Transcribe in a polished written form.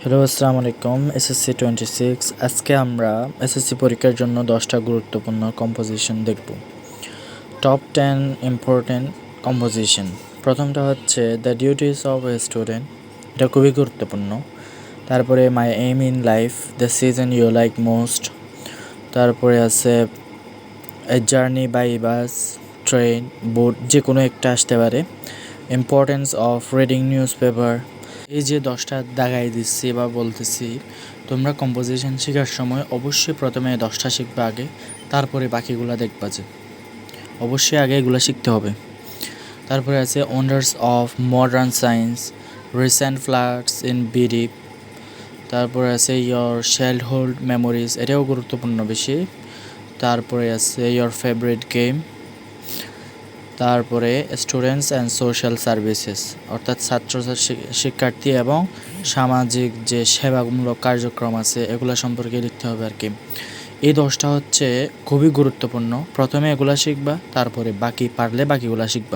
Hello, আসসালামু আলাইকুম। SSC 26 আজকে আমরা এসএসসি পরীক্ষার জন্য 10টা গুরুত্বপূর্ণ কম্পোজিশন দেখব। Top 10 important composition. প্রথমটা হচ্ছে the duties of a student, এটা খুবই গুরুত্বপূর্ণ। তারপরে my aim in life, the season you like most. তারপরে আছে a journey by bus, train, boat, যে কোনো একটা আসতে পারে। Importance of reading news paper. এই যে 10টা দাগাই দিচ্ছি বা বলতেছি, তোমরা কম্পোজিশন শেখার সময় অবশ্যই প্রথমে 10টা শিখবে আগে, তারপরে বাকিগুলো দেখবা। যে অবশ্যই আগে এগুলো শিখতে হবে। তারপরে আছে wonders of modern science, recent floods in বিডিপ। তারপরে আছে ইয়োর চাইল্ডহুড মেমোরিজ, এটাও গুরুত্বপূর্ণ বেশি। তারপরে আছে ইয়োর ফেভারিট গেম। তারপরে স্টুডেন্টস অ্যান্ড সোশ্যাল সার্ভিসেস, অর্থাৎ ছাত্র শিক্ষার্থী এবং সামাজিক যে সেবামূলক কার্যক্রম আছে এগুলো সম্পর্কে লিখতে হবে আর কি। এই 10টা হচ্ছে খুবই গুরুত্বপূর্ণ। প্রথমে এগুলা শিখবা, তারপরে বাকি পারলে বাকিগুলা শিখবা।